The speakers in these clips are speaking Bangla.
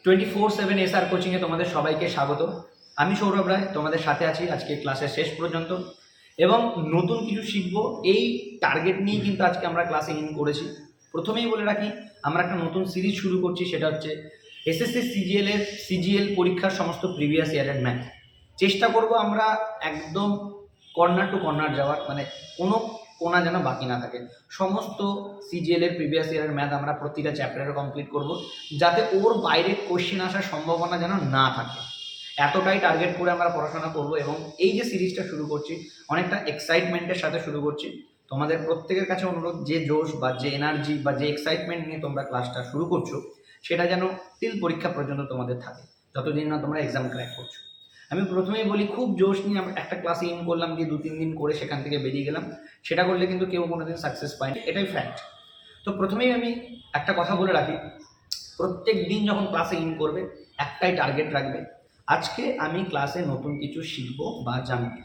24/7 এসআর কোচিংয়ে তোমাদের সবাইকে স্বাগত। আমি সৌরভ রায় তোমাদের সাথে আছি আজকে ক্লাসের শেষ পর্যন্ত এবং নতুন কিছু শিখবো এই টার্গেট নিয়ে কিন্তু আজকে আমরা ক্লাসে ইন করেছি। প্রথমেই বলে রাখি, আমরা একটা নতুন সিরিজ শুরু করছি, সেটা হচ্ছে এসএসসি সিজিএল পরীক্ষার সমস্ত প্রিভিয়াস ইয়ারের ম্যাথ। চেষ্টা করব আমরা একদম কর্নার টু কর্নার যাওয়ার, মানে কোনো কোনা যেন বাকি না থাকে। সমস্ত সিজিএল এর প্রিভিয়াস ইয়ারের ম্যাথ আমরা প্রতিটা চ্যাপ্টারে কমপ্লিট করব, যাতে ওর বাইরে কোশ্চেন আসার সম্ভাবনা যেন না থাকে। এতটাই টার্গেট করে আমরা পড়াশোনা করব এবং এই যে সিরিজটা শুরু করছি অনেকটা এক্সাইটমেন্টের সাথে শুরু করছি। তোমাদের প্রত্যেকের কাছে অনুরোধ, যে জোশ বা যে এনার্জি বা যে এক্সাইটমেন্ট নিয়ে তোমরা ক্লাসটা শুরু করছো সেটা যেন টিল পরীক্ষা পর্যন্ত তোমাদের থাকে, যতদিন না তোমরা এক্সাম ক্র্যাক করছো। আমি প্রথমেই বলি, খুব জোশ নিয়ে আমরা একটা ক্লাসে ইন করলাম, দিয়ে 2-3 দিন করে সেখান থেকে বেরিয়ে গেলাম, সেটা করলে কিন্তু কেউ কোনোদিন সাকসেস পায়নি, এটাই ফ্যাক্ট। তো প্রথমেই আমি একটা কথা বলে রাখি, প্রত্যেক দিন যখন ক্লাসে ইন করবে একটাই টার্গেট রাখবে, আজকে আমি ক্লাসে নতুন কিছু শিখবো বা জানবো।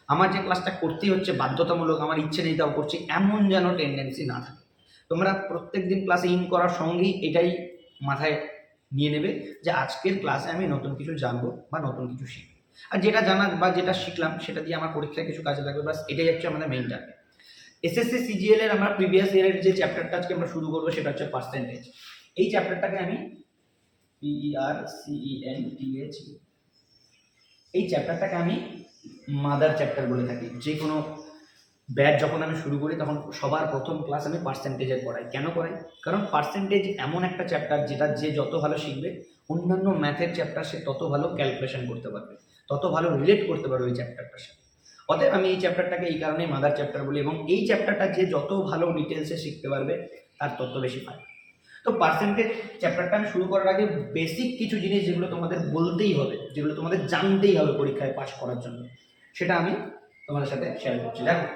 আমার যে ক্লাসটা করতেই হচ্ছে বাধ্যতামূলক, আমার ইচ্ছে নেই তাও করছি, এমন যেন টেন্ডেন্সি না থাকে। তোমরা প্রত্যেক দিন ক্লাসে ইন করার সঙ্গেই এটাই মাথায় নিয়ে নেবে যে আজকের ক্লাসে আমি নতুন কিছু জানবো বা নতুন কিছু শিখবো, আর যেটা জানা বা যেটা শিখলাম সেটা দিয়ে আমার পরীক্ষায় কিছু কাজে লাগবে, বাস এটাই হচ্ছে আমাদের মেইন টার্গেট। এসএসসি সিজিএল এর আমরা প্রিভিয়াস ইয়ারের যে চ্যাপ্টারটা আজকে আমরা শুরু করবো সেটা হচ্ছে পার্সেন্টেজ। এই চ্যাপ্টারটাকে আমি PERCENTH, এই চ্যাপ্টারটাকে আমি মাদার চ্যাপ্টার বলে থাকি। যে কোনো ব্যাচ যখন আমি শুরু করি তখন সবার প্রথম ক্লাস আমি পার্সেন্টেজের পড়াই। কেন করাই? কারণ পার্সেন্টেজ এমন একটা চ্যাপ্টার যেটা যে যত ভালো শিখবে অন্যান্য ম্যাথের চ্যাপ্টার সে তত ভালো ক্যালকুলেশন করতে পারবে, তত ভালো রিলেট করতে পারবে ওই চ্যাপ্টারটার সাথে। অতএব আমি এই চ্যাপ্টারটাকে এই কারণেই মাদার চ্যাপ্টার বলি, এবং এই চ্যাপ্টারটা যে যত ভালো ডিটেলসে শিখতে পারবে তার তত বেশি ফায়দা। তো পার্সেন্টেজ চ্যাপ্টারটা আমি শুরু করার আগে বেসিক কিছু জিনিস যেগুলো তোমাদের বলতেই হবে, যেগুলো তোমাদের জানতেই হবে পরীক্ষায় পাস করার জন্য, সেটা আমি তোমাদের সাথে শেয়ার করছি। দেখো,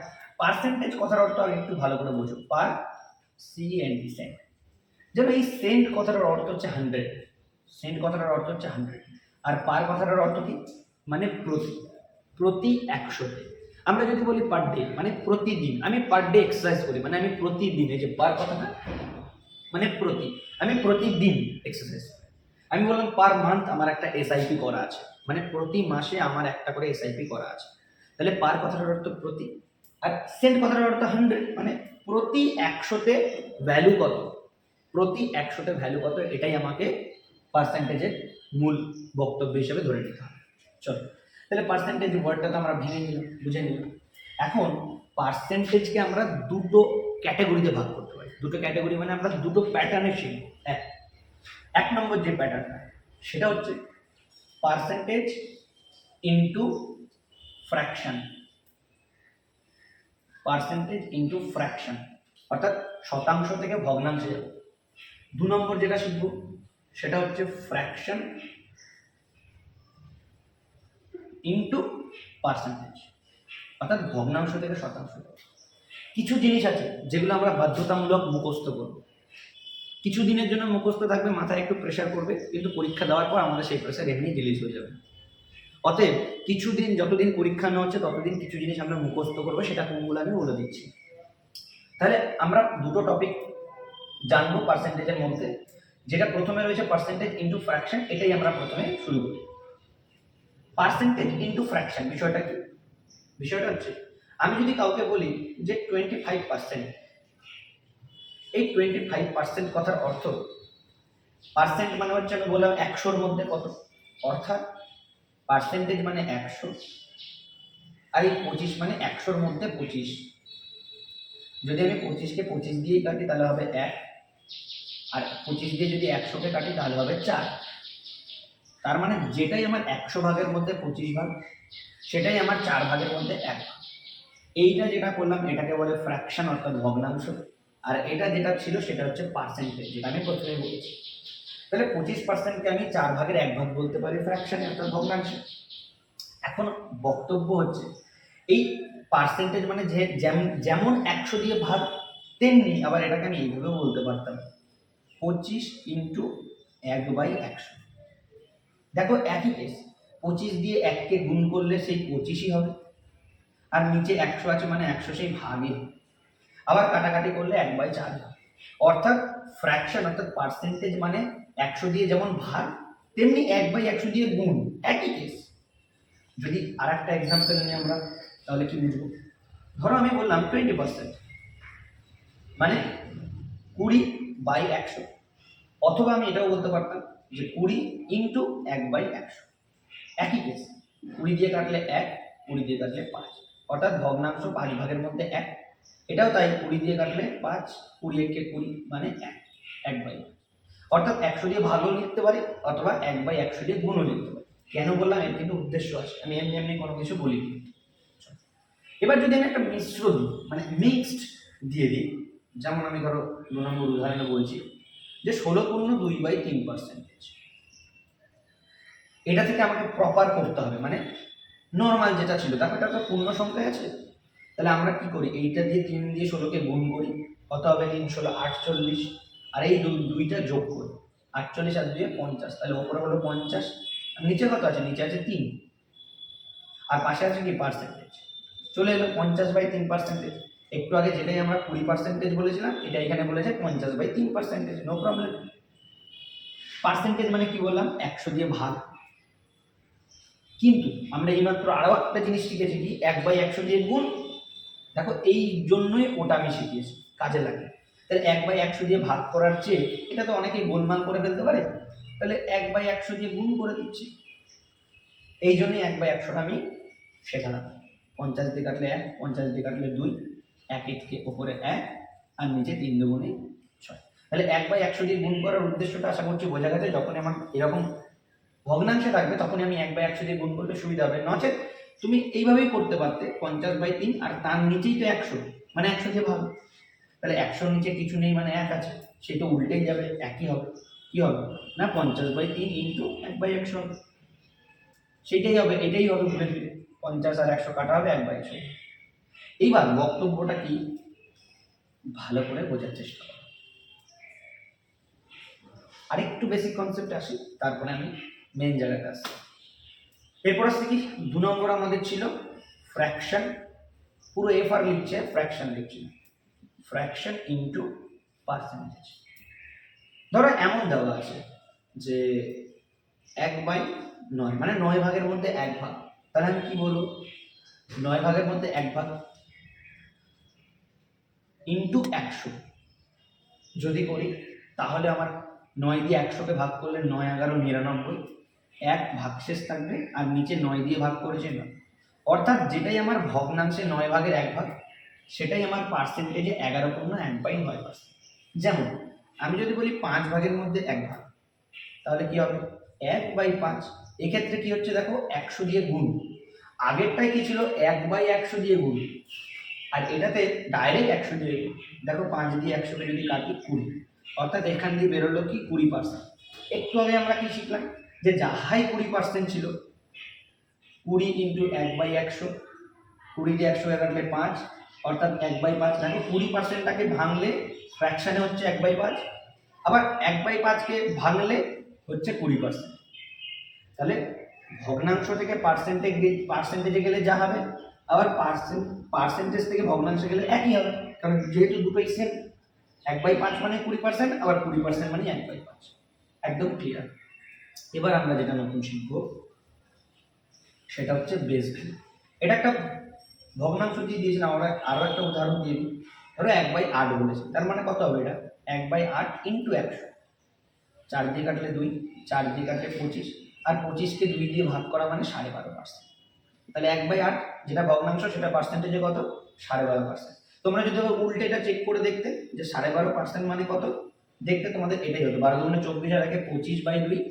পার্সেন্টেজ কথার অর্থ আগে একটু ভালো করে বোঝো। পার, CENT, সেন্ট। যেন এই সেন্ট কথাটার অর্থ হচ্ছে 100, সেন্ট কথাটার অর্থ হচ্ছে 100, আর পার কথাটার অর্থ কি? মানে প্রতি, প্রতি 100-তে। আমরা যদি বলি পার ডে, মানে প্রতিদিন। আমি পার ডে এক্সারসাইজ করি, মানে আমি প্রতিদিন, এই যে পার কথাটা মানে প্রতি, আমি প্রতিদিন এক্সারসাইজ করি। আমি বললাম পার মান্থ আমার একটা SIP করা আছে, মানে প্রতি মাসে আমার একটা করে SIP করা আছে। তাহলে পার কথাটার অর্থ প্রতি, আর সেন্ট কথাটার অর্থ 100, মানে প্রতি 100-তে ভ্যালু কত, প্রতি 100-তে ভ্যালু কত, এটাই আমাকে পার্সেন্টেজের মূল বক্তব্য হিসেবে ধরে নিতে হবে। চলো, তাহলে পার্সেন্টেজ ওয়ার্ডটা তো আমরা ভেঙে নিলাম, বুঝে নিলাম। এখন পার্সেন্টেজকে আমরা দুটো ক্যাটাগরিতে ভাগ করতে পারি। দুটো ক্যাটাগরি মানে আমরা দুটো প্যাটার্নে শিখব। এক নম্বর যে প্যাটার্নটা, সেটা হচ্ছে percentage into fraction. Percentage into fraction, অর্থাৎ শতাংশ থেকে ভগ্নাংশে যাব। 2 নম্বর যেটা শিখব সেটা হচ্ছে ফ্র্যাকশন ইনটু পার্সেন্টেজ, অর্থাৎ ভগ্নাংশ থেকে শতাংশ। কিছু জিনিস আছে যেগুলো আমরা বাধ্যতামূলক মুখস্থ করব, কিছু দিনের জন্য মুখস্থ থাকবে, মাথায় একটু প্রেশার করবে, কিন্তু পরীক্ষা দেওয়ার পর আমাদের সেই প্রেশার এমনি রিলিজ হয়ে যাবে। অতএব কিছুদিন, যতদিন পরীক্ষা নেওয়া হচ্ছে ততদিন কিছু জিনিস আমরা মুখস্থ করবো, সেটা কোনগুলো আমি বলে দিচ্ছি। তাহলে আমরা দুটো টপিক জানবো পার্সেন্টেজের মধ্যে, যেটা প্রথমে রয়েছে পার্সেন্টেজ ইনটু ফ্র্যাকশন। এটাই আমরা প্রথমে শুরু করি। পার্সেন্টেজ ইনটু ফ্র্যাকশন বিষয়টা কি? বিষয়টা হচ্ছে, আমি যদি কাউকে বলি যে 25%, এই 25% কথার অর্থ, পার্সেন্ট মানে হচ্ছে, আমি বললাম 100-র মধ্যে কত, অর্থাৎ পার্সেন্টেজ মানে 100, আর এই 25 মানে 100-র মধ্যে 25। যদি আমি 25-কে 25 দিয়েই কাটি তাহলে হবে 1, আর 25 দিয়ে যদি 100-কে কাটি তাহলে হবে 4। তার মানে যেটাই আমার 100 ভাগের মধ্যে 25 ভাগ, সেটাই আমার 4 ভাগের মধ্যে 1 ভাগ। এইটা যেটা করলাম এটাকে বলে ফ্র্যাকশন, অর্থাৎ ভগ্নাংশ। আর এটা যেটা ছিল সেটা হচ্ছে পার্সেন্টেজ, যেটা আমি প্রথমে বলেছি। তাহলে 25%-কে আমি 4 ভাগের 1 ভাগ বলতে পারি ফ্র্যাকশন, অর্থাৎ ভগ্নাংশ। এখন বক্তব্য হচ্ছে, এই পার্সেন্টেজ মানে যে যেমন 100 দিয়ে ভাগ, তেমনি আবার এটাকে আমি এইভাবে বলতে পারতাম 25 ইন্টু 1/100। দেখো একই কেস, 25 দিয়ে 1-কে গুণ করলে সেই 25ই হবে, আর নিচে 100 আছে মানে 100 সেই ভাগে, আবার কাটাকাটি করলে 1/4 হবে। অর্থাৎ ফ্র্যাকশন অর্থাৎ পার্সেন্টেজ মানে 100 দিয়ে যেমন ভাগ তেমনি 1/100 দিয়ে গুণ, একই কেস। যদি আর একটা এক্সাম্পল নিই আমরা, তাহলে কি বুঝবো? ধরো আমি বললাম 20%, মানে 20/100, অথবা আমি এটাও বলতে পারতাম যে 20 ইন্টু 1/100, একই কেস। 20 দিয়ে কাটলে 1, 20 দিয়ে কাটলে 5, অর্থাৎ ভগ্নাংশ 5 ভাগের মধ্যে 1। এটাও তাই, 20 দিয়ে কাটলে 5, 20 একে 20 মানে 1/1। অর্থাৎ 100 দিয়ে ভাগও লিখতে পারি অথবা 1/100 দিয়ে গুণও লিখতে পারি। কেন বললাম? এর কিন্তু উদ্দেশ্য আছে, আমি এমনি এমনি কোনো কিছু বলিনি। এবার যদি আমি একটা মিশ্র দিই, মানে মিক্সড দিয়ে দিই, যেমন আমি ধরো 2 নম্বর উদাহরণে বলছি যে 16/2/3%, এটা থেকে আমাকে প্রপার করতে হবে, মানে নর্মাল যেটা ছিল। দেখো এটা তো পূর্ণ সংখ্যায় আছে, তাহলে আমরা কি করি, এইটা দিয়ে 3 দিয়ে 16কে গুণ করি, কত হবে? 3 16 48, আর এই দুইটা যোগ করি, 48 আর 2 50, তাহলে ওপরে হলো 50, আর নিচে কত আছে? নিচে আছে 3, আর পাশে আছে কি? পার্সেন্টেজ। চলে এলো 50/3%। একটু আগে যেটাই আমরা 20% বলেছিলাম, এটা এখানে বলেছে 50/3%, নো প্রবলেম। পার্সেন্টেজ মানে কি বললাম? 100 দিয়ে ভাগ। কিন্তু আমরা এইমাত্র আরো একটা জিনিস শিখেছি, কি? 1/100 দিয়ে গুণ। দেখো এই জন্যই ওটা আমি শিখিয়েছি, কাজে লাগে। তাহলে 1/100 দিয়ে ভাগ করার চেয়ে এটা তো অনেকেই গোলমাল করে ফেলতে পারে, তাহলে 1/100 দিয়ে গুণ করে দিচ্ছি। এই জন্যই 1/100টা আমি শেখালাম। 50 দিয়ে কাটলে 1, 50 দিয়ে কাটলে 2, 1 থেকে ওপরে 1, আর নিচে 3 দুগুণে 6। তাহলে 1/100 দিয়ে গুণ করার উদ্দেশ্যটা আশা করছি বোঝা গেছে। যখন আমার এরকম ভগ্নাংশে থাকবে তখনই আমি 1/100 দিয়ে গুণ করলে সুবিধা হবে। নচেত তুমি এইভাবেই করতে পারতে, 50/3 আর তার নিচেই তো 100, মানে 100 দিয়ে ভাগ। তাহলে 100 নিচে কিছু নেই, মানে 1 আছে, সে তো উল্টেই যাবে, একই হবে। কি হবে না? 50/3 ইন্টু 1/100 হবে, সেটাই হবে, এটাই হবে ঘুরে ফিরে। 50 আর 100 কাটা হবে 1/100। এইবার বক্তব্যটা কি ভালো করে বোঝার চেষ্টা করো। আরেকটু বেসিক কনসেপ্টে আসি, তারপরে আমি মেন জায়গাটা আসছি। এরপর আসছে কি? 2 নম্বর আমাদের ছিল ফ্র্যাকশন। পুরো এফ আর লিখছে, ফ্র্যাকশন লিখছে, ফ্র্যাকশন ইন্টু পার্সেন্টেজ। ধরো এমন দেওয়া আছে যে 1/9, মানে 9 ভাগের মধ্যে 1 ভাগ। তাহলে আমি কি বলবো? 9 ভাগের মধ্যে 1 ভাগ ইন্টু 100 যদি করি, তাহলে আমার 9 দিয়ে 100কে ভাগ করলে 9 11 99, 1 ভাগশেষ থাকবে, আর নিচে 9 দিয়ে ভাগ করেছে 9। অর্থাৎ যেটাই আমার ভগ্নাংশে 9 ভাগের 1 ভাগ, সেটাই আমার পার্সেন্টেজে 11.1/9%। যেমন আমি যদি বলি 5 ভাগের মধ্যে 1 ভাগ, তাহলে কি হবে? 1/5। এক্ষেত্রে কি হচ্ছে দেখো, 100 দিয়ে গুণ। আগেরটাই কি ছিল? 1/100 দিয়ে গুণ, আর এটাতে ডাইরেক্ট 100 দিয়ে গুণ। দেখো 5 দিয়ে 100কে যদি কাটি 20, অর্থাৎ এখান দিয়ে বেরোলো কি? 20%। একটু আগে আমরা কি শিখলাম? যে যাহাই 20% ছিল, 20 ইন্টু 1/100, 20 দিয়ে 100 কাটলে 5, অর্থাৎ 1/5। দেখো 20%টাকে ভাঙলে ফ্র্যাকশনে হচ্ছে 1/5, আবার 1/5কে ভাঙলে হচ্ছে 20%। তাহলে ভগ্নাংশ থেকে পার্সেন্টেজে গেলে যা হবে, আবার পার্সেন্টেজ থেকে ভগ্নাংশে গেলে একই হবে, কারণ যেহেতু দুটোই সেম। 1/5 মানে 20%, আবার 20% মানে 1/5। একদম ক্লিয়ার। এবার আমরা যেটা নতুন শিখবো সেটা হচ্ছে বেস ভ্যালু। এটা একটা ভগ্নাংশ দিয়ে দিয়েছিলাম, আমরা আরো একটা উদাহরণ দিয়ে দিই। ধরো 1/8 বলেছে, তার মানে কত হবে? এটা 1/8 ইন্টু 100। 4 দিয়ে কাটলে 2, 4 দিয়ে কাটলে 25, আর 25কে 2 দিয়ে ভাগ করা মানে 12.5%। তাহলে 1/8 যেটা ভগ্নাংশ, সেটা পার্সেন্টেজে কত? 12.5%। তোমরা যদি উল্টে এটা চেক করে দেখতে যে 12.5% মানে কত, দেখতে তোমাদের এটাই হতো। 12 গুণে 24 আর 1 25/2,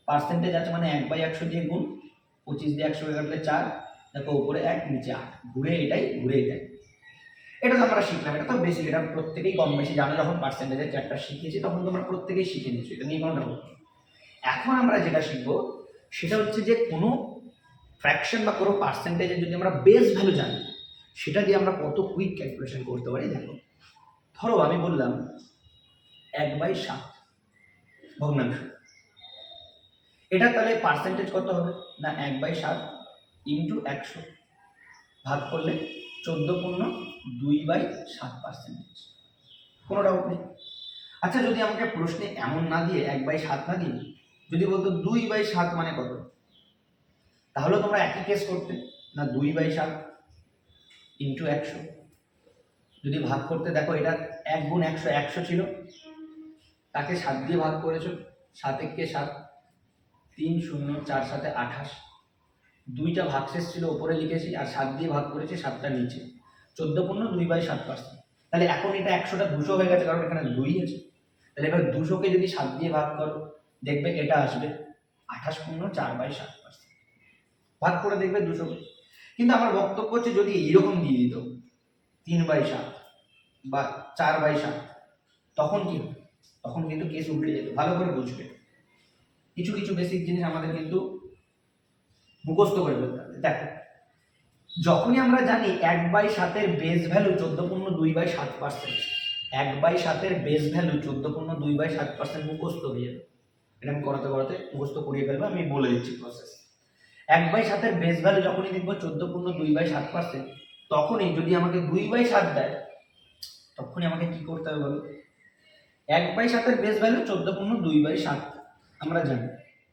পার্সেন্টেজ আছে মানে 1/100 দিয়ে গুণ, 25 দিয়ে 100 কাটলে 4, দেখো উপরে 1 নিচে 8, ঘুরে এটাই ঘুরে এটাই। এটা তো আমরা শিখলাম, এটা তো বেশি, এটা প্রত্যেকেই কম বেশি জানো। যখন পার্সেন্টেজের চ্যাপ্টার শিখিয়েছি তখন তোমরা প্রত্যেকেই শিখে নিয়েছো, এটা নিয়ে কোনো ডাউট নেই। এখন আমরা যেটা শিখবো সেটা হচ্ছে যে কোনো ফ্র্যাকশন বা কোনো পার্সেন্টেজের যদি আমরা বেস ভ্যালু জানি, সেটা দিয়ে আমরা কত কুইক ক্যালকুলেশন করতে পারি। দেখো ধরো আমি বললাম 1/7 ভগ্নাংশ, এটা তাহলে পার্সেন্টেজ কত হবে না? 1/7 ইন্টু 100 ভাগ করলে 14.2/7 পার্সেন্টেজ। কোনো ডাউট নেই। আচ্ছা যদি আমাকে প্রশ্নে এমন না দিয়ে 1/7 না দিয়ে যদি বলতো 2/7 মানে কত, তাহলে তোমরা একই কেস করতে না, 2/7 ইন্টু 100। যদি ভাগ করতে দেখো, এটা 1 গুণ 100, 100 ছিল, তাকে 7 দিয়ে ভাগ করেছো, 7 একে 7, 3 0 4 7 28, দুইটা ভাগশেষ ছিল ওপরে লিখেছি, আর 7 দিয়ে ভাগ করেছি, 7টা নিচে, 14 পূর্ণ 2/7%। তাহলে এখন এটা 100টা 200 হয়ে গেছে, কারণ এখানে 2 আছে। তাহলে এবার 200কে যদি 7 দিয়ে ভাগ করো, দেখবে এটা আসবে 28 পূর্ণ 4/7%। ভাগ করে দেখবে 200কে। কিন্তু আমার বক্তব্য হচ্ছে যদি এইরকম দিয়ে দিত 3/7 বা 4/7, তখন কি হবে? তখন কিন্তু কেস উল্টে যেত। ভালো করে বুঝবে, কিছু কিছু বেসিক জিনিস আমাদের কিন্তু মুখস্থ করে ফেলতে হবে। দেখো, যখনই আমরা জানি 1/7 এর বেস ভ্যালু 14 পূর্ণ 2/7%, 1/7 এর বেস ভ্যালু 14 পূর্ণ 2/7% মুখস্থ হয়ে যাবে। এটা আমি করাতে করাতে মুখস্থ করিয়ে ফেলবো, আমি বলে দিচ্ছি প্রসেস। 1/7 এর বেস ভ্যালু যখনই দেখবো 14 পূর্ণ 2/7%, তখনই যদি আমাকে 2/7 দেয়, তখনই আমাকে কি করতে হবে বলো? 1/7 এর বেস ভ্যালু 14 পূর্ণ 2/7 আমরা জানি,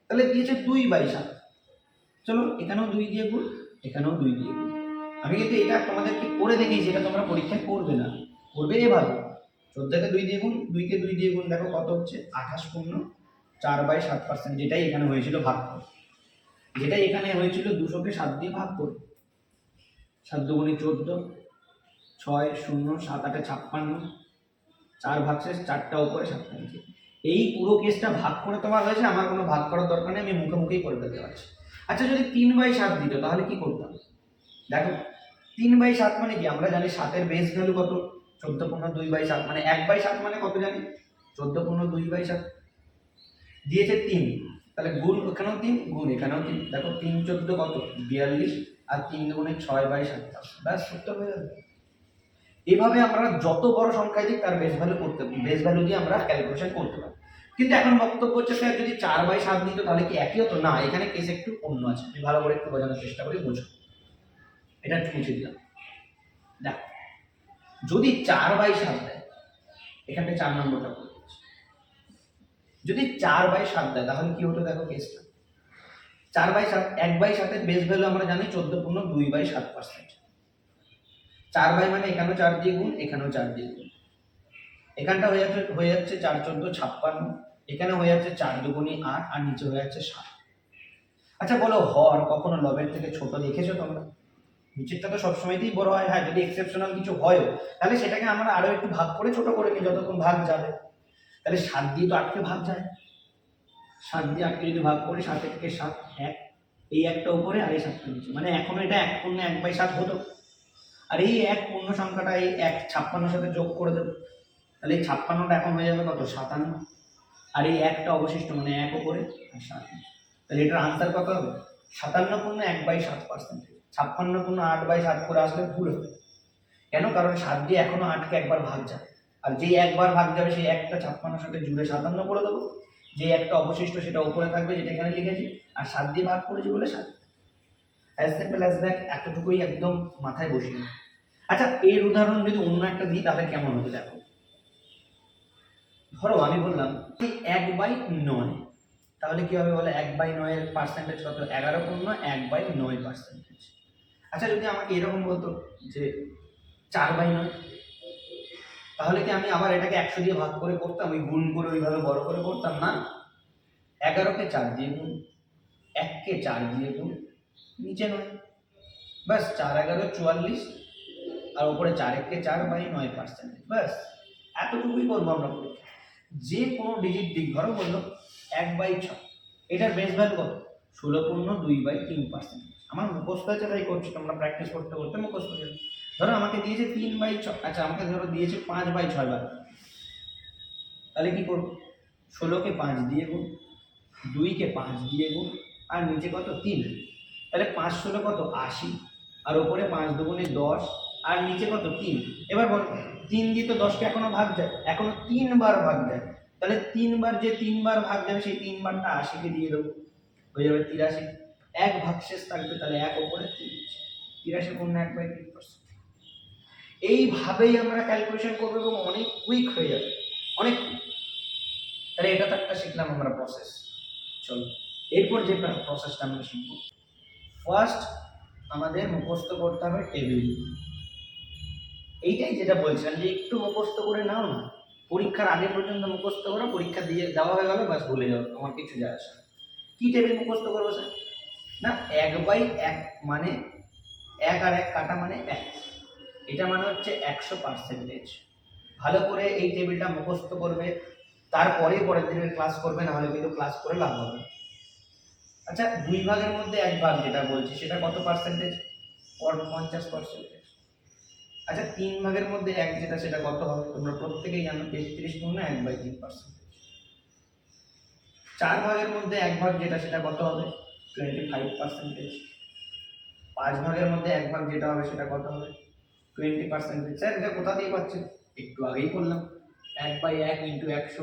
তাহলে দিয়েছে 2/7। চলো এখানেও 2 দিয়ে গুণ, এখানেও 2 দিয়ে গুণ। আমি কিন্তু এটা তোমাদেরকে করে দেখিয়েছি, এটা তোমরা পরীক্ষায় করবে না, করবে এভাবে 14কে 2 দিয়ে গুণ, 2কে 2 দিয়ে গুণ, দেখো কত হচ্ছে 28 পূর্ণ 4/7%, যেটাই এখানে হয়েছিল ভাগ করে, যেটাই এখানে হয়েছিল 200কে 7 দিয়ে ভাগ করে, 7 দুগুণে 14, 6 0 7 8 56, 4 ভাগশেষ, 4টা উপরে 7টা নিচে। এই পুরো কেসটা ভাগ করে তোমার হয়েছে, আমার কোনো ভাগ করার দরকার নেই, আমি মুখে মুখেই করে ফেলতে পারছি। আচ্ছা যদি 3/7 দিত, তাহলে কি করতাম? দেখো 3/7 মানে কি, আমরা জানি 7 এর বেস ভ্যালু কত? 14 পূর্ণ 2/7, মানে 1/7 মানে কত জানি? 14 পূর্ণ 2/7 দিয়েছে 3, তাহলে গুণ এখানেও 3, গুণ এখানেও 3, দেখো 3 14 কত? 42, আর 3 দুগুণে 6/7, ব্যাস উত্তর হয়ে যাবে। এইভাবে আমরা যত বড় সংখ্যায় দিই তার বেস ভ্যালু করতে, বেস ভ্যালু দিয়ে আমরা ক্যালকুলেশন করতে পারি। কিন্তু এখন বক্তব্য হচ্ছে স্যার যদি 4/7 দিত তাহলে কি একই হতো? না, এখানে কেস একটু অন্য আছে, আমি ভালো করে একটু বোঝানোর চেষ্টা করি, বুঝো। এটা একটু মুছে দিলাম। দেখো যদি 4/7 দেয়, এখানে 4 নম্বরটা বলে দিচ্ছি, যদি 4/7 দেয় তাহলে কি হতো? দেখো কেসটা 4/7, 1/7 এর বেস ভ্যালু আমরা জানি 14 পূর্ণ 2/7%। 4 মানে এখানেও 4 দিয়ে গুণ, এখানেও 4 দিয়ে গুণ, এখানটা হয়ে যাচ্ছে 4 14 56, এখানে হয়ে যাচ্ছে 4 দুগুণী 8, আর নিচে হয়ে যাচ্ছে 7। আচ্ছা বলো, হর কখনো লবের থেকে ছোট দেখেছো তোমরা? নিচেরটা তো সবসময়তেই বড় হয়, হ্যাঁ যদি এক্সেপশনাল কিছু হয় তাহলে সেটাকে আমরা আরো একটু ভাগ করে ছোট করে নিই যতক্ষণ ভাগ যাবে। তাহলে 7 দিয়ে তো 8কে ভাগ যায়, 7 দিয়ে 8কে যদি ভাগ করি, 7 থেকে 7 1, এই একটা উপরে আর এই 7টা নিচে, মানে এখন এটা 1 পূর্ণ 1/7 হতো। আর এই 1 পূর্ণ সংখ্যাটা এই 1 56 সাথে যোগ করে দেবো, তাহলে এই 56টা এখন হয়ে যাবে কত? 57, আর এই একটা অবশিষ্ট, মানে 1 উপরে আর 7, তাহলে এটার আনসার কত হবে? 57 পূর্ণ 1/7%। 56 পূর্ণ 8/7 করে আসলে ভুল হবে। কেন? কারণ 7 দিয়ে এখনো 8কে একবার ভাগ যাবে, আর যেই একবার ভাগ যাবে সেই একটা 56 সাথে জুড়ে 57 করে দেবো, যে একটা অবশিষ্ট সেটা উপরে থাকবে যেটা এখানে লিখেছি, আর 7 দিয়ে ভাগ করেছি বলে 7। অ্যাজ সিম্পল অ্যাজ দ্যাট, এতটুকুই একদম মাথায় বসিয়ে। আচ্ছা এর উদাহরণ যদি অন্য একটা দিই তাহলে কেমন হবে দেখো। ধরো আমি বললাম 1/9, তাহলে কি হবে বলে? 1/9 এর পার্সেন্টেজ কত? 11 পূর্ণ 1/9%। আচ্ছা যদি আমাকে এরকম বলতো যে 4/9, তাহলে কি আমি আবার এটাকে 100 দিয়ে ভাগ করে করতাম, ওই গুণ করে ওইভাবে বড় করে করতাম না? 11কে 4 দিয়ে গুণ, 1কে 4 দিয়ে গুণ, নিচে 9, ব্যাস 4 11 44, আর উপরে 4 1কে 4/9%, ব্যাস এতটুকুই করবো আমরা। যে কোনো ডিজিট দিক, ধরো বললো 1/6, এটার বেস ভ্যালু কত? 16 পূর্ণ 2/3%। আমার মুখস্থ আছে তাই করছি, তোমরা প্র্যাকটিস করতে করতে মুখস্থ হয়ে যাবে। ধরো আমাকে দিয়েছে 3/6, আচ্ছা আমাকে ধরো দিয়েছে 5/6 বার, তাহলে কি করবো? 16কে 5 দিয়ে গুণ, 2কে 5 দিয়ে গুণ, আর নিচে কত? 3, তাহলে 5 16 কত? 80, আর ওপরে 5 দুগুণে 10, আর নিচে কত? 3। এবার বল 3 দিয়ে তো 10কে এখনো ভাগ যায়, এখনো 3 বার ভাগ যায়, তাহলে 3 বার যে 3 বার ভাগ যাবে সেই 3 বারটা 80কে দিয়ে দেবো, হয়ে যাবে 83। এক ভাগশেষ থাকবে, তাহলে 1 উপরে 3, 83 পূর্ণ 1/3%। এইভাবেই আমরা ক্যালকুলেশন করবো এবং অনেক কুইক হয়ে যাবে, অনেক। তাহলে এটা তো একটা শিখলাম আমরা প্রসেস। চলো এরপর যে প্রসেসটা আমরা শিখবো, ফার্স্ট আমাদের মুখস্থ করতে হবে টেবিল। এইটাই যেটা বলছিলাম যে একটু মুখস্থ করে নাও না, পরীক্ষার আগে পর্যন্ত মুখস্থ করো, পরীক্ষা দিয়ে দেওয়া হয়ে গেল বাস ভুলে যাও, আমার কিছু যায় আসে না। কি টেবিল মুখস্থ করবো স্যার? না 1/1 মানে 1 আর 1 কাটা মানে 1, এটা মানে হচ্ছে 100%। ভালো করে এই টেবিলটা মুখস্থ করবে, তারপরে পরের দিনের ক্লাস করবে, না হলে কিন্তু ক্লাস করে লাভ হবে। আচ্ছা 2 ভাগের মধ্যে 1 ভাগ যেটা বলছি সেটা কত পার্সেন্টেজ? 50%। আচ্ছা 3 ভাগের মধ্যে 1 যেটা সেটা কত হবে? তোমরা প্রত্যেকেই জানো 33 গুণ 1/3%। 4 ভাগের মধ্যে 1 ভাগ যেটা সেটা কত হবে? 25%। 5 ভাগের মধ্যে 1 ভাগ যেটা হবে সেটা কত হবে? 20%। স্যার এটা কোথা দিয়ে পাচ্ছেন? একটু আগেই বললাম 1/1 ইন্টু 100,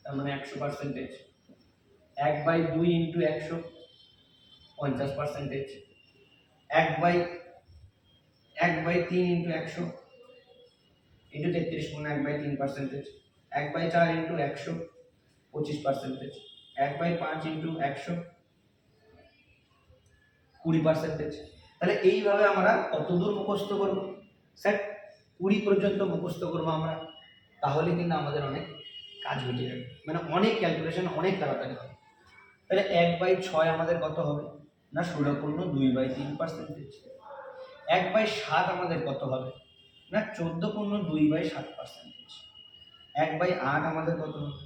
তার মানে 100%। 1/2 ইন্টু 100 50%। 1/3 ইন্টু 100 ইন্টু 33 গুণ 1/3%। 1/4 ইন্টু 100 25%। 1/5 ইন্টু 100 20%। তাহলে এইভাবে আমরা কত দূর মুখস্থ করব? স্যার 20 পর্যন্ত মুখস্থ করবো আমরা, তাহলে কিন্তু আমাদের অনেক কাজ হয়ে যাবে, মানে অনেক ক্যালকুলেশন অনেক তাড়াতাড়ি হবে। তাহলে 1/6 আমাদের কত হবে? না 16/2/3%। 1/7 আমাদের কত হবে? না 14/2/7%। 1/8 আমাদের কত হবে?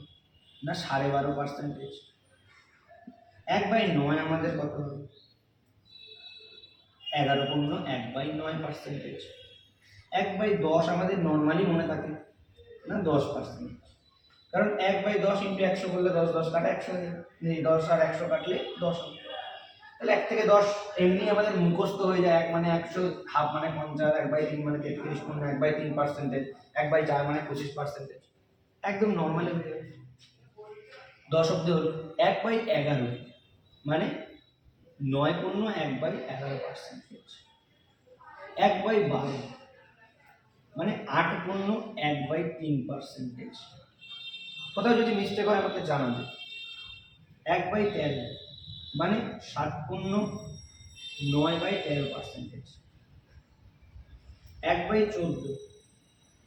না 12.5%। 1/9 আমাদের কত হবে? 11/1/9%। 1/10 আমাদের নর্মালি মনে থাকে না 10%, কারণ 1/10 ইন্টু 100 করলে 10 10 কাটা 100 হয়ে যাবে, 10 আর 100 কাটলে 10 হবে। তাহলে 1 থেকে 10 এমনি আমাদের মুখস্থ হয়ে যায়। 1 মানে 100, হাফ মানে 50, 1/3 মানে 33 গুণ 1/3%, 1/4 মানে 25%, একদম নর্মালি হয়ে যাবে। 10 অব্দি হলো। 1/11 মানে 9/1/11%। 1/12 মানে 8/1/3%। কোথাও যদি মিস্টেক হয় আমাকে জানাবে। 1/13 মানে 7/9/13%। 1/14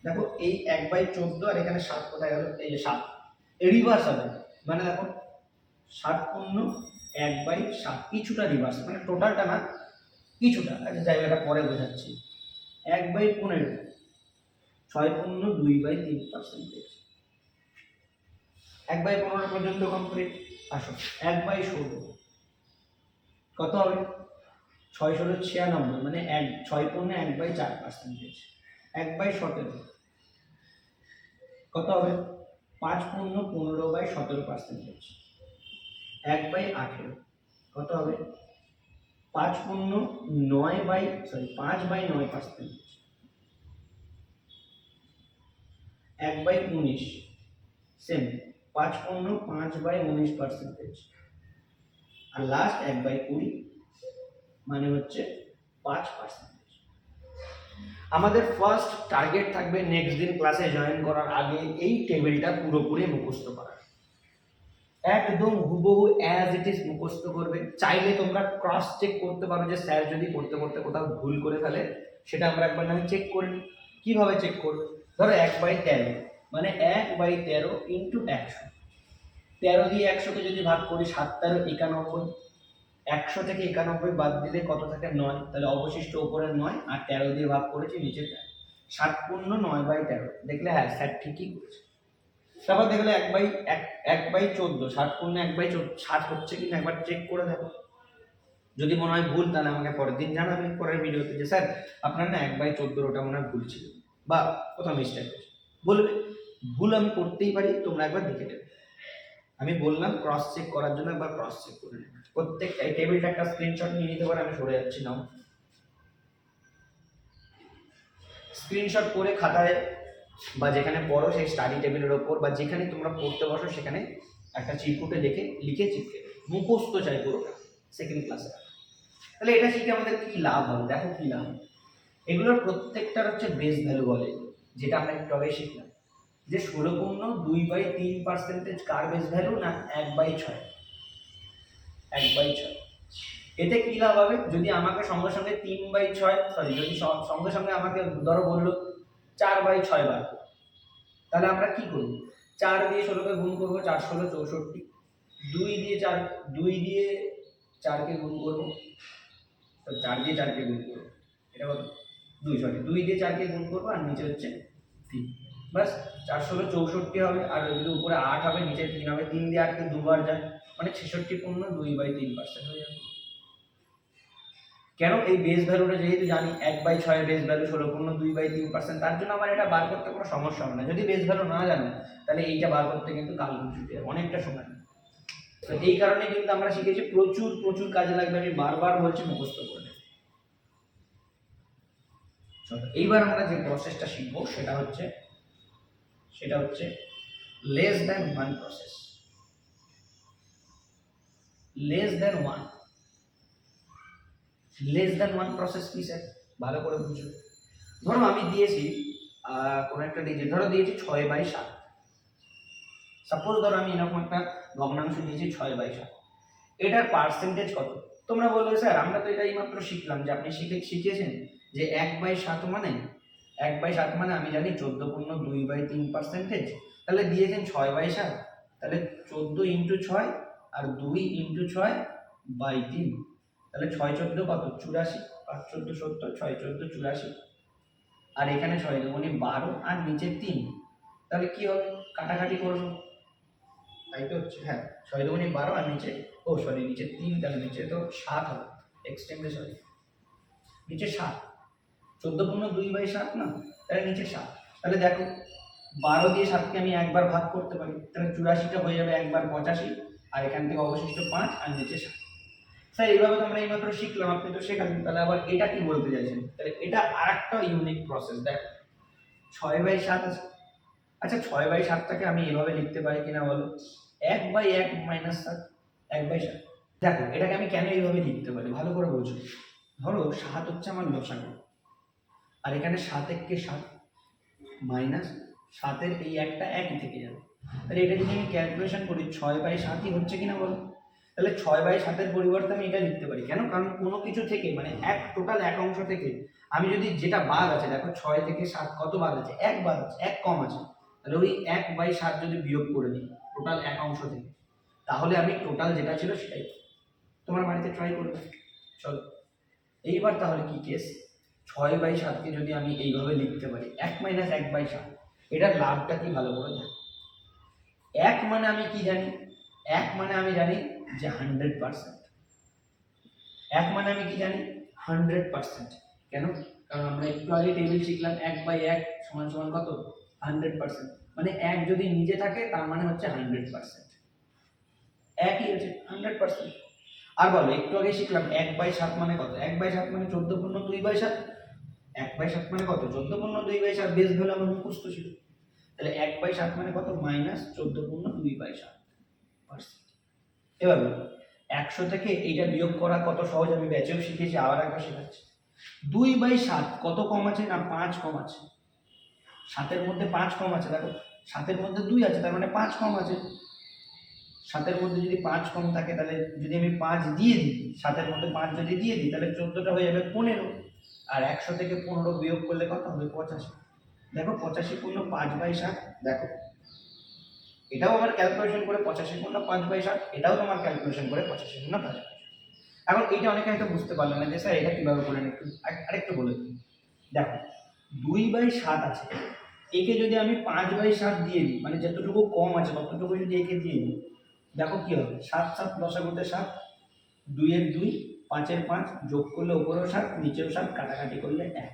দেখো এই 1/14 আর এখানে 7 কোথায় গেল? এই যে 7 রিভার্স হবে, মানে দেখো 7/1/7 কিছুটা রিভার্স, মানে টোটালটা না কিছুটা। আচ্ছা জায়গাটা পরে বোঝাচ্ছি। 1/15 6/2/3%। 1/15 পর্যন্ত কমপ্লিট। আসো 1/16 কত হবে? 6/16 96, মানে 6/1/4%। 1/17 কত হবে? 5/15/17%। 1/18 কত হবে? 5/9%। 1/19 সেম 5/5/19%। আর লাস্ট 1/20 মানে হচ্ছে 5%। আমাদের ফার্স্ট টার্গেট থাকবে নেক্সট দিন ক্লাসে জয়েন করার আগে এই টেবিলটা পুরোপুরি মুখস্থ করা, একদম হুবহু অ্যাজ ইট ইজ মুখস্থ করবে। চাইলে তোমরা ক্রস চেক করতে পারো যে স্যার যদি পড়তে পড়তে কোথাও ভুল করে ফেলে, সেটা আমরা একবার না চেক করে নিই। কীভাবে চেক করবে? ধরো 1/13 মানে 1/13 ইন্টু 100। 13 দিয়ে 100কে যদি ভাগ করি 7×13 = 91। 100 থেকে 91 বাদ দিলে কত থাকে? 9। তাহলে অবশিষ্ট উপরের 9 আর 13 দিয়ে ভাগ করেছি নিচে 7×9/13। দেখলে হ্যাঁ স্যার ঠিকই করেছে। তারপর দেখলে 1/14 7×1/14 60 হচ্ছে কিনা একবার চেক করে দেখো। যদি মনে হয় ভুল তাহলে আমাকে পরের দিন জানাবেন পরের ভিডিওতে যে স্যার আপনার না 1/14 ওটা মনে হয় ভুল ছিল বা কোথাও মিস্টেক হয়েছে, বলবে। ভুল আমি করতেই পারি, তোমরা একবার দেখে নেবে। আমি বললাম ক্রস চেক করার জন্য, একবার ক্রস চেক করে নেবে। প্রত্যেকটা এই টেবিলটা একটা স্ক্রিনশট নিয়ে নিতে পারে, আমি সরে যাচ্ছি নাও। স্ক্রিনশট করে খাতায় বা যেখানে পড়ো সেই স্টাডি টেবিলের ওপর বা যেখানে তোমরা পড়তে বসো সেখানে একটা চিরকুটে লিখে চিপকে মুখস্থ চাই পুরোটা সেকেন্ড ক্লাসে। তাহলে এটা শিখে আমাদের কি লাভ হবে? দেখো কি লাভ। এগুলোর প্রত্যেকটার হচ্ছে বেস ভ্যালু বলে, যেটা আমরা একটু আগে শিখলাম। যে 16/2/3% কার বেস ভ্যালু না 1/6, 1/6। এতে কি লাভ হবে, যদি আমাকে সঙ্গে সঙ্গে 3/6 সরি যদি সঙ্গে সঙ্গে আমাকে ধরো বললো 4/6 বার, তাহলে আমরা কি করব, 4 দিয়ে 16কে গুণ করবো, 4 16 64, 2 দিয়ে 4কে গুণ করবো, তো 4 দিয়ে 4কে গুণ করবো, এটা কত 2 দিয়ে 4কে গুণ করবো, আর নিচে হচ্ছে 3, বাস 4 16 64 হবে, আর যদি উপরে 8 হবে নিচে 3 হবে, 3 দিয়ে 8কে দুবার যায়, মানে 66.2/3% হয়ে যাবে। কেন, এই বেস ভ্যালুটা যেহেতু জানি 1/6 বেস ভ্যালু 16.2/3%, তার জন্য আমার এটা বার করতে কোনো সমস্যা হবে না। যদি বেস ভ্যালু না জানো তাহলে এইটা বার করতে কিন্তু কাল ছুটে যাবে, অনেকটা সময়। তো এই কারণে কিন্তু আমরা শিখেছি প্রচুর প্রচুর কাজে লাগবে, আমি বারবার বলছি মুখস্থ করে নেবে। এইবার আমরা যে প্রসেসটা শিখবো সেটা হচ্ছে less than one process. Less than one process কি স্যার, ভালো করে বুঝো। ধরো আমি দিয়েছি কোনো একটা ডিজিট, ধরো দিয়েছি 6/7, সাপোজ ধরো আমি এরকম একটা ভগ্নাংশ দিয়েছি 6/7, এটার পার্সেন্টেজ কত? তোমরা বলবে স্যার আমরা তো এটা এইমাত্র শিখলাম, যে আপনি শিখিয়েছেন যে 1/7 মানে 1/7 মানে আমি জানি 14.2/3%, তাহলে দিয়েছেন 6/7, তাহলে 14 × 6 আর 2 × 6/3, তাহলে 6 14 কত 84, 5 14 70, 6 14 84, আর এখানে 6 দুগুণে 12 আর নিচে 3, তাহলে কি হবে, কাটাকাটি করবো, তাই তো হচ্ছে, হ্যাঁ 6 দুগুণে 12 আর নিচে নিচে 3, তাহলে নিচে তো 7 হবে, এক্সটেন্ডে সরি নিচে 7, 14.2/7 না, তাহলে নিচে 7, তাহলে দেখো 12 দিয়ে 7কে আমি একবার ভাগ করতে পারি, তাহলে 84টা হয়ে যাবে একবার 85, আর এখান থেকে অবশিষ্ট 5 আর নিচে 7। স্যার এইভাবে তো আমরা এইমাত্র শিখলাম, আপনি তো শেখালেন, তাহলে আবার এটা কি বলতে চাইছেন? তাহলে এটা আরেকটা ইউনিক প্রসেস। দেখো 6/7 আছে, আচ্ছা 6/7টাকে আমি এভাবে লিখতে পারি কিনা বলো, 1/1 - 7, 1/7। দেখো এটাকে আমি কেন এইভাবে লিখতে পারি ভালো করে বোঝো। ধরো 7 হচ্ছে আমার লসাগু, আর এখানে 7 × 7 মাইনাস 7-এর এই একটা একই থেকে যাবে, তাহলে এটা যদি আমি ক্যালকুলেশন করি 6/7ই হচ্ছে কিনা বলো, তাহলে 6/7-এর পরিবর্তে আমি এটা লিখতে পারি, কেন, কারণ কোনো কিছু থেকে মানে টোটাল এক অংশ থেকে আমি যদি যেটা বাদ আছে, দেখো 6 থেকে 7 কত বাদ আছে, 1 বাদ আছে, 1 কম আছে, তাহলে ওই 1/7 যদি বিয়োগ করে দিই টোটাল এক অংশ থেকে, তাহলে আমি টোটাল যেটা ছিল সেটাই। তোমার বাড়িতে ট্রাই করবে, চলো এইবার তাহলে কি কেস, 6/7কে যদি আমি এইভাবে লিখতে পারি 1 - 1/7, এটার লাভটা কি ভালো করে দেখো। 1 মানে আমি কি জানি, 1 মানে আমি জানি যে 100%, 1 মানে আমি কি জানি 100%, কেন, কারণ আমরা একটু আগে টেবিল শিখলাম 1/1 = কত 100%, মানে 1 যদি নিজে থাকে তার মানে হচ্ছে 100%, 1ই হচ্ছে 100%। আর বলো একটু আগে শিখলাম 1/7 মানে কত, 1/7 মানে 14.2/7, 1/7 মানে কত 14.2/7, বেস ভ্যালু আমার মুখস্থ ছিল, তাহলে 1/7 মানে কত -14.2/7%। এবার বলো 100 থেকে এইটা বিয়োগ করা কত সহজ, আমি ব্যাচেও শিখেছি, আবার একবার শেখাচ্ছি। 2/7 কত কম আছে না 5 কম আছে, 7-এর মধ্যে 5 কম আছে, দেখো 7-এর মধ্যে 2 আছে, তার মানে 5 কম আছে, 7-এর মধ্যে যদি 5 কম থাকে, তাহলে যদি আমি 5 দিয়ে দিই, 7-এর মধ্যে 5 যদি দিয়ে দিই, তাহলে 14টা হয়ে যাবে 15, আর 100 থেকে 15 বিয়োগ করলে কত হবে 85। দেখো 85 পূর্ণ 5/7, দেখো এটাও আমার ক্যালকুলেশন করে 85 পূর্ণ 5/7, এটাও তোমার ক্যালকুলেশন করে 85 পূর্ণ 5/7। এখন এইটা অনেকে হয়তো বুঝতে পারলো না যে স্যার এটা কিভাবে করলেন, একটু আরেকটু বলে দিই। দেখো 2/7 আছে, একে যদি আমি 5/7 দিয়ে দিই, মানে যতটুকু কম আছে ততটুকু যদি একে দিয়ে দিই, দেখো কি হবে, 7 7 লসাগুতে 7, 2-এর 2, 5-এর 5, যোগ করলে উপরেও 7 নিচেও 7, কাটাকাটি করলে 1।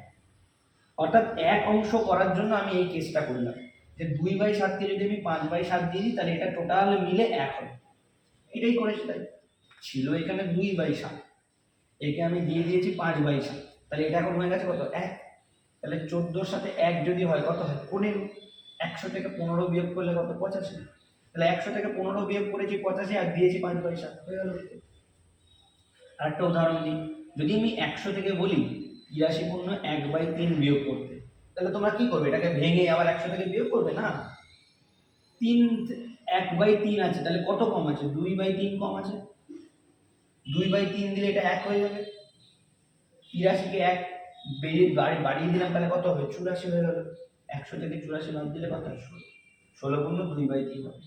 অর্থাৎ এক অংশ করার জন্য আমি এই কেসটা করলাম, যে 2/7কে যদি আমি 5/7 দিয়ে দিই, তাহলে এটা টোটাল মিলে 1 হবে, এটাই করেছি। তাই ছিল এখানে 2/7, একে আমি দিয়ে দিয়েছি 5/7, তাহলে এটা এখন হয়ে গেছে কত 1, তাহলে 14-র সাথে 1 যদি হয় কত হয় 15, 100 থেকে 15 বিয়োগ করলে কত 85, তাহলে 100 থেকে 15 বিয়োগ করেছি 85 আর দিয়েছি 5/7, হয়ে গেল। আরেকটা উদাহরণ দিই, যদি আমি 100 থেকে বলি 83 পূর্ণ 1/3 বিয়োগ করতে, তাহলে তোমরা কি করবে, এটাকে ভেঙে আবার 100 থেকে বিয়োগ করবে না, 1/3 আছে, তাহলে কত কম আছে? 2/3 কম আছে। 2/3 দিলে এটা 1 হয়ে যাবে। 83 কে 1 বাড়িয়ে দিলাম, তাহলে কত হবে? 84 হয়ে গেল। 100 থেকে 84 বাদ দিলে কত হয়? 16 পূর্ণ 2/3 হবে।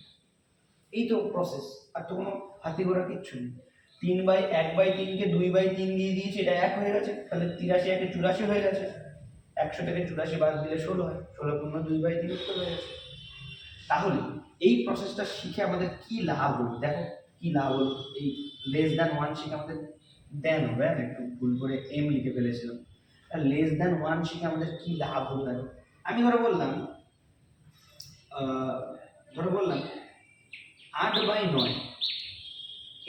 এই তো প্রসেস, আর তো কোনো হাতি ঘোড়া কিচ্ছু নেই। 1/3 কে 2/3 দিয়ে দিয়েছি, এটা 1 হয়ে গেছে, তাহলে 83 একে 84 হয়ে গেছে। 100 থেকে 84 বাদ দিলে 16 হয়, 16 পূর্ণ 2/3 উত্তর হয়ে গেছে। তাহলে এই প্রসেসটা শিখে আমাদের কি লাভ হলো? দেখো কি লাভ হলো। এই লেস দ্যান 1 শিখে আমাদের দেন হবে, একটু ভুল করে এম লিখে ফেলেছিলাম। লেস দ্যান 1 শিখে আমাদের কি লাভ হলো? দেখো আমি বললাম 8/9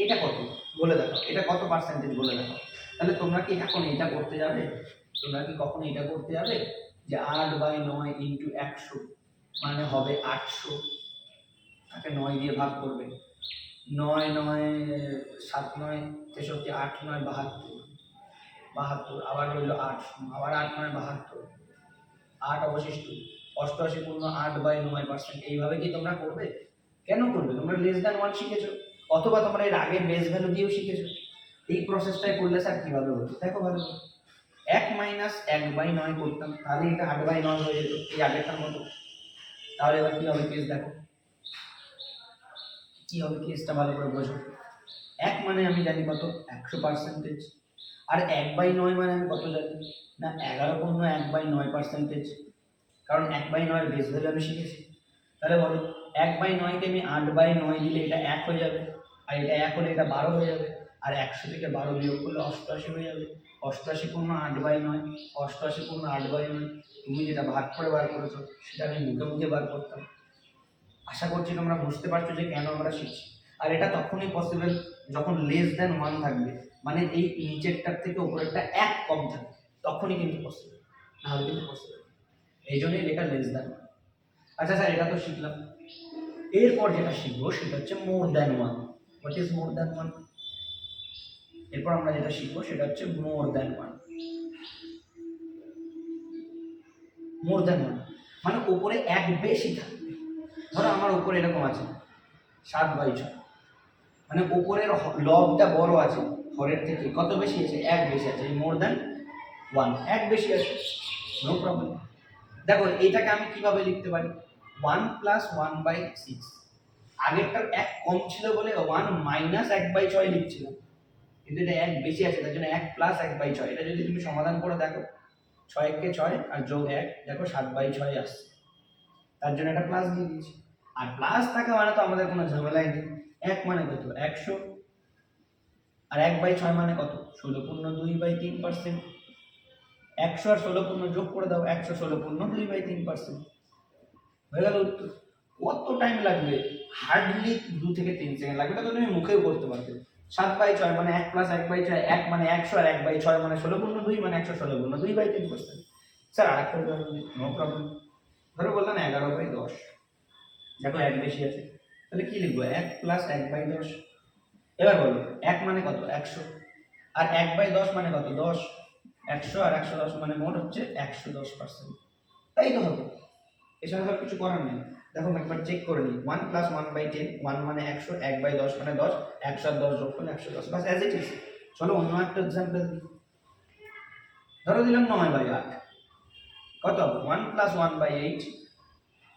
এটা কত বলে দেখো, এটা কত পার্সেন্টেজ বলে দেখো। তাহলে তোমরা কি এখন এটা করতে যাবে? তোমরা কি কখনো এটা করতে যাবে যে 8/9 ইন্টু 100 মানে হবে 800, তাকে 9 দিয়ে ভাগ করবে। 9 9 7 9 63, 8 9 72, আবার রইল 8, আবার 8 9 72, 8 অবশিষ্ট 88 পূর্ণ 8/9%। এইভাবে কি তোমরা করবে? কেন করবে? তোমরা লেস দ্যান 1 শিখেছো, অথবা তোমরা এর আগে বেস ভ্যালু দিয়েও শিখেছো। এই প্রসেসটাই করলে স্যার কিভাবে হতো দেখো ভালো করে। 1 মাইনাস 1/9 করতাম, তাহলে এটা 8/9 হয়ে যেত, এই আগেরটার মতো। তাহলে এবার কি হবে কেস দেখো, কি হবে কেসটা ভালো করে বোঝো। 1 মানে আমি জানি কত? 100%। আর 1/9 মানে আমি কত জানি? না 11 পূর্ণ 1/9%, কারণ 1/9 বেস ভ্যালু আমি শিখেছি। তাহলে বলো 1/9 কে আমি 8/9 দিলে এটা 1 হয়ে যাবে, আর এটা 1 হলে এটা 12 হয়ে যাবে, আর 100 থেকে 12 বিয়োগ করলে 88 হয়ে যাবে। 88 পূর্ণ 8/9, 88 পূর্ণ 8/9, তুমি যেটা ভাগ করে বার করেছো সেটা আমি মুখে মুখে বার করতাম। আশা করছি তোমরা বুঝতে পারছো যে কেন আমরা শিখছি। আর এটা তখনই পসিবল যখন লেস দ্যান 1 থাকবে, মানে এই নিচেরটার থেকে উপরেরটা 1 কম থাকবে, তখনই কিন্তু পসিবল, না হলে কিন্তু পসিবল। এই জন্যই লেখা লেস দ্যান 1। আচ্ছা স্যার এটা তো শিখলাম, এরপর যেটা শিখবো সেটা হচ্ছে more than 1। What is more than 1? এরপর আমরা যেটা শিখবো সেটা হচ্ছে মোর দ্যান 1। মোর দ্যান 1 মানে উপরে 1 বেশি থাকবে। ধরো আমার উপরে এরকম আছে 7/6, মানে উপরের লবটা বড় আছে হরের থেকে, কত বেশি আছে? 1 বেশি আছে। এই মোর দ্যান 1 1 বেশি আছে, নো প্রবলেম। দেখো এইটাকে আমি কিভাবে লিখতে পারি? 1 প্লাস 1/6, আগেরটার 1 কম ছিল বলে 1 মাইনাস 1/6 লিখছিলাম, কিন্তু এটা 1 বেশি আছে তার জন্য 1 প্লাস 1/6। এটা যদি তুমি সমাধান করে দেখো, 6 কে 6 আর যোগ 1 দেখো 7/6 আসছে, তার জন্য এটা প্লাস দিয়ে দিয়েছি। আর প্লাস থাকা মানে তো আমাদের কোনো ঝামেলাই নেই। 1 মানে কত? 100, আর 1/6 মানে কত? 16 পূর্ণ 2/3%। 100 আর 16 পূর্ণ যোগ করে দাও, 116 পূর্ণ 2/3%। হয়ে গেল উত্তর। কত টাইম লাগবে? হার্ডলি 2 থেকে 3 সেকেন্ড লাগবে, এটা তো তুমি মুখেও করতে পারবে। 7/6 মানে 1 প্লাস 1/6, 1 মানে 100, আর 1/6 মানে 16 পূর্ণ 2 মানে 116 পূর্ণ 2/3%। স্যার আরেকটা নো প্রবলেম। ধরো বললাম 11/10, দেখো 1 বেশি আছে, তাহলে কি লিখবো? 1 প্লাস 1/10। এবার বলো 1 মানে কত? 100, আর 1/10 মানে কত? 10। 100 আর 110 মানে মোট হচ্ছে 110%। তাই তো হবে, এছাড়া আর কিছু করার নেই। দেখো একবার চেক করে নিই। 1 প্লাস 1/10, 1 মানে 100, 1/10 মানে 10, 100 আর 10 যোগ করলে 110, বাস অ্যাজ ইট ইজ। চলো অন্য একটা এক্সাম্পল দিই। ধরো দিলাম 9/8, কত হবে? 1 প্লাস 1/8,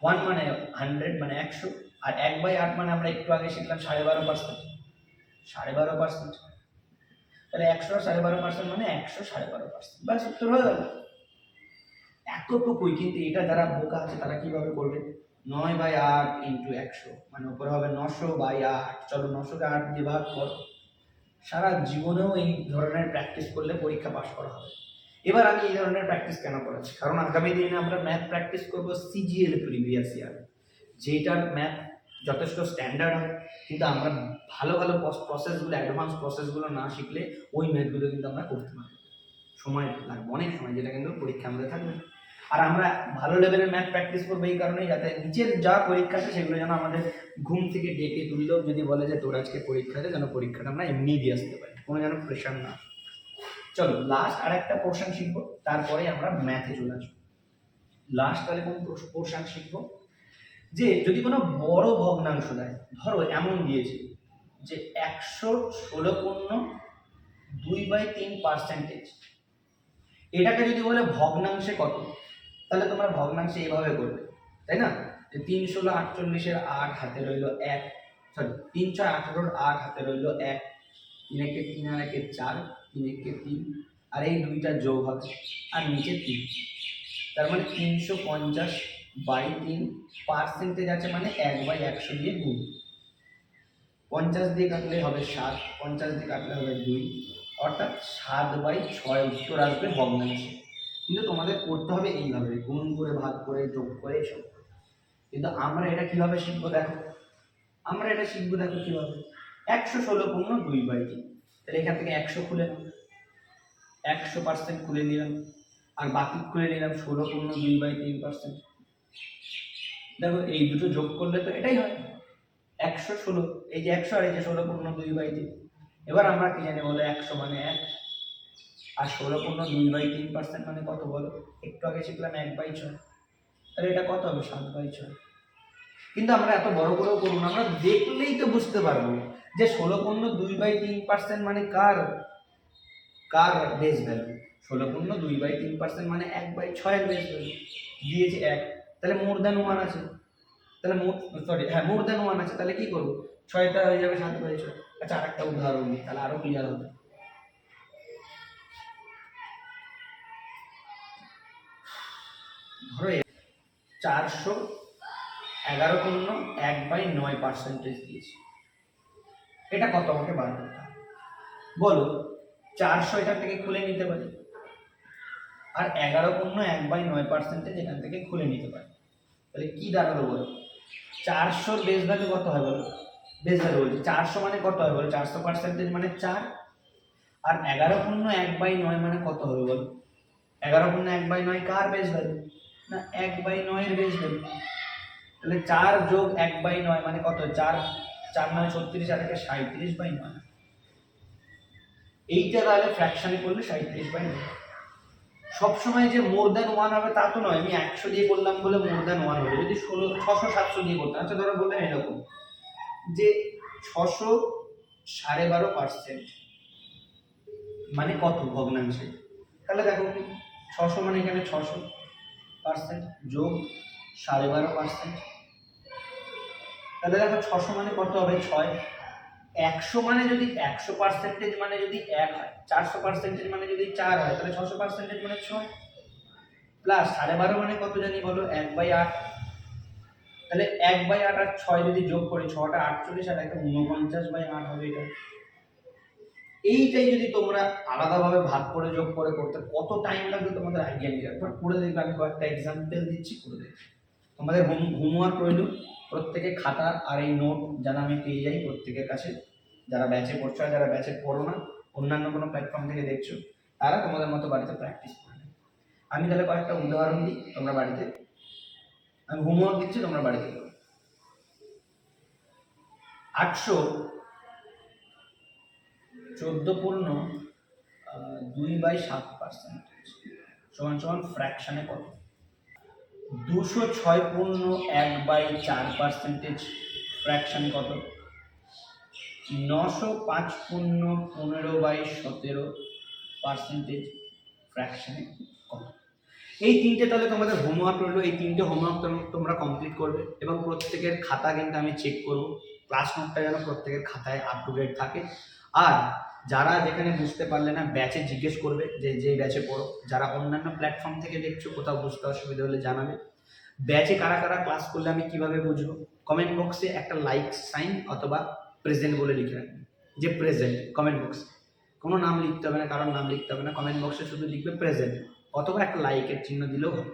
1 মানে 100 মানে 100, আর 1/8 মানে আমরা একটু আগে শিখলাম 12.5%, 12.5%। তাহলে 100 আর 12.5% মানে 100 12.5%, বাস উত্তর হয়ে গেল। এতটুকুই। কিন্তু এটা যারা বোকা আছে তারা কিভাবে করবে? 9/8 ইন্টু 100 মানে উপরে হবে 900/8। চলো 900-কে 8 দিয়ে ভাগ কর। সারা জীবনেও এই ধরনের প্র্যাকটিস করলে পরীক্ষা পাস করা হবে। এবার আমি এই ধরনের প্র্যাকটিস কেন করাচ্ছি? কারণ আগামী দিনে আমরা ম্যাথ প্র্যাকটিস করব সিজিএল প্রিভিয়াস ইয়ার, যেটার ম্যাথ যথেষ্ট স্ট্যান্ডার্ড হয়, কিন্তু আমরা ভালো ভালো প্রসেসগুলো, অ্যাডভান্স প্রসেসগুলো না শিখলে ওই ম্যাথগুলো কিন্তু আমরা করতে পারবো, সময় লাগবে, অনেক সময়, যেটা কিন্তু পরীক্ষা আমাদের থাকবে। আর আমরা ভালো লেভেলের ম্যাথ প্র্যাকটিস করবো এই কারণেই, যাতে নিচের যা পরীক্ষা আছে সেগুলো যেন আমাদের ঘুম থেকে ডেকে তুললেও যদি বলে যে তোর আজকে পরীক্ষা আছে, যেন পরীক্ষাটা আমরা এমনি দিয়ে আসতে পারি, কোনো যেন প্রেশার না। চলো লাস্ট আর একটা পোর্শন শিখবো, তারপরে আমরা ম্যাথে চলে আসবো। লাস্ট তাহলে কোন পোর্শন শিখবো? যে যদি কোনো বড় ভগ্নাংশ দেয়, ধরো এমন দিয়েছে যে 116.2/3%, এটাকে যদি বলে ভগ্নাংশে কত, তাহলে তোমরা ভগ্নাংশে এইভাবে করবে, তাই না? যে 3 × 16 = 48, 8 হাতে রইল 1, সরি 3 × 6 = 18, 8 হাতে রইল 1, 3 × 3 আর 1 = 4, 3 × 3, আর এই দুইটা যোগ হবে আর নিচে 3, তার মানে 350/3 পার্সেন্টেজ আছে, মানে 1/100 দিয়ে গুণ। 50 দিয়ে কাটলে হবে 7, 50 দিয়ে কাটলে হবে 2, অর্থাৎ 7/6 উত্তর আসবে ভগ্নাংশে। কিন্তু তোমাদের করতে হবে এইভাবে, গুণ করে, ভাগ করে, যোগ করে, এসব। কিন্তু আমরা এটা কিভাবে শিখবো দেখো, কিভাবে 116.2/3, তাহলে এখান থেকে 100 খুলে নাও, 100% খুলে নিলাম, আর বাকি খুলে নিলাম 16.2/3%। দেখো এই দুটো যোগ করলে তো এটাই হয় 116, এই যে 100 আর এই যে 16.2/3। এবার আমরা কি জানি বলো, 100 মানে 1, আর 16.2/3% মানে কত বলো, একটু আগে শিখলাম 1/6, তাহলে এটা কত হবে 7/6। কিন্তু আমরা এত বড় করেও করবো না, আমরা দেখলেই তো বুঝতে পারবো যে 16.2/3% মানে কার বেস ভ্যালু। 16.2/3% মানে 1/6 এর বেস ভ্যালু দিয়েছে 1, তাহলে মোর দ্যান 1 আছে, তাহলে মোর দ্যান 1 আছে, তাহলে কি করবো, 6টা হয়ে যাবে 7/6। আচ্ছা, আরেকটা উদাহরণ দিই, তাহলে আরো ক্লিয়ার হবে। ধরো 411.1/9% দিয়েছি, এটা কত আমাকে বার করতে হবে বলো। 400 এখান থেকে খুলে নিতে পারি, আর 11.1/9% এখান থেকে খুলে নিতে পারি, তাহলে কি দাঁড়ালো বলো, 400 বেস ভ্যালু কত হয় বলো, বেস ভ্যালু বলছি 400 মানে কত হয় বলো, 400% মানে 4, আর 11.1/9 মানে কত হবে বলো, 11.1/9 কার বেস ভ্যালু, না 1/9 এর বেস ভ্যালু। তাহলে 4 যোগ 1/9 মানে কত, 4, 4 9 36, আর 1 37/9। এইটা তাহলে ফ্র্যাকশনে করলে 37/9। সবসময় যে মোর দ্যান 1 হবে তা তো নয়, আমি 100 দিয়ে করলাম বলে মোর দ্যান 1 হবে। যদি 600 700 দিয়ে করতাম, আচ্ছা ধরো বললেন এরকম যে 600.12% মানে কত ভগ্নাংশে, তাহলে দেখো কি 600 মানে এখানে 600% যোগ 12.5%, তাহলে দেখো 600 মানে কত হবে 6, 100 মানে যদি 100% মানে যদি 1 হয়, 400% মানে যদি 4 হয়, তাহলে 600% মানে 6, প্লাস 12.5 মানে কত জানি বলো 1/8, তাহলে 1/8 আর 6 যদি যোগ করি, 6টা 48 আর 1 49/8 হবে এটা। এইটাই যদি তোমরা আলাদাভাবে ভাগ করে যোগ করে করতে কত টাইম লাগবে তোমাদের আইডিয়া নেই, একবার করে দেখবে। আমি কয়েকটা এক্সাম্পল দিচ্ছি, করে দেখবে। তোমাদের হোমওয়ার্ক রইল, প্রত্যেকে খাতা আর এই নোট যেন আমি পেয়ে যাই প্রত্যেকের কাছে, যারা ব্যাচে পড়ছো আর যারা ব্যাচে পড়ো না, অন্যান্য কোনো প্ল্যাটফর্ম থেকে দেখছো, তারা তোমাদের মতো বাড়িতে প্র্যাকটিস করে নেবে। আমি তাহলে কয়েকটা উদাহরণ দিই, তোমরা বাড়িতে, আমি হোমওয়ার্ক দিচ্ছি, তোমরা বাড়িতে করো। 814.2/7% সমান সমান ফ্র্যাকশনে কত? 206.1/4% ফ্র্যাকশন কত? 905.15/17% ফ্র্যাকশনে কত? এই তিনটে তাহলে তোমাদের হোমওয়ার্ক রইলো, এই তিনটে হোমওয়ার্ক তোমরা কমপ্লিট করবে, এবং প্রত্যেকের খাতা কিন্তু আমি চেক করব, ক্লাস নোটটা যেন প্রত্যেকের খাতায় আপ টু ডেট থাকে। আর যারা যেখানে বুঝতে পারলে না, ব্যাচে জিজ্ঞেস করবে যে ব্যাচে পড়ো। যারা অন্যান্য প্ল্যাটফর্ম থেকে দেখছো, কোথাও বুঝতে অসুবিধা হলে জানাবে। ব্যাচে কারা কারা ক্লাস করলে আমি কিভাবে বুঝবো, কমেন্ট বক্সে একটা লাইক সাইন অথবা প্রেজেন্ট বলে লিখে রাখবেন, যে প্রেজেন্ট। কমেন্ট বক্সে কোনো নাম লিখতে হবে না, কারণ নাম লিখতে হবে না, কমেন্ট বক্সে শুধু লিখবে প্রেজেন্ট, অথবা একটা লাইকের চিহ্ন দিলেও হবে।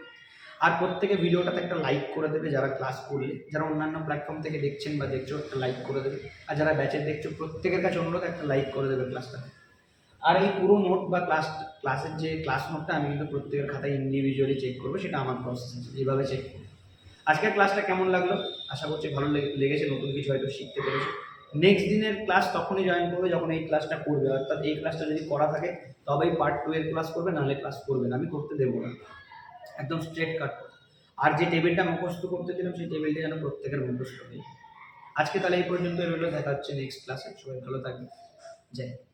আর প্রত্যেকে ভিডিওটাতে একটা লাইক করে দেবে, যারা ক্লাস করলে, যারা অন্যান্য প্ল্যাটফর্ম থেকে দেখছেন বা দেখছো একটা লাইক করে দেবে, আর যারা ব্যাচের দেখছো প্রত্যেকের কাছে অনুরোধ একটা লাইক করে দেবে ক্লাসটাতে। আর এই পুরো নোট বা ক্লাসের যে ক্লাস নোটটা আমি কিন্তু প্রত্যেকের খাতায় ইন্ডিভিজুয়ালি চেক করবো, সেটা আমার প্রসেস আছে, এইভাবে চেক করবো। আজকের ক্লাসটা কেমন লাগলো, আশা করছি ভালো লেগেছে, নতুন কিছু হয়তো শিখতে পেরেছো। নেক্সট দিনের ক্লাস তখনই জয়েন করবে যখন এই ক্লাসটা করবে, অর্থাৎ এই ক্লাসটা যদি করা থাকে তবেই পার্ট 2 এর ক্লাস করবে, নাহলে ক্লাস করবে না, আমি করতে দেবো না, একদম স্ট্রেট কাট। আর যে টেবিলটা মুখস্থ করতে দিলাম সেই টেবিলটা যেন প্রত্যেকের মুখস্থ হয়ে যায়। আজকে তাহলে এই পর্যন্ত রইলো, দেখা হচ্ছে নেক্সট ক্লাসে। সবাই ভালো থাকবে। জয় হিন্দ।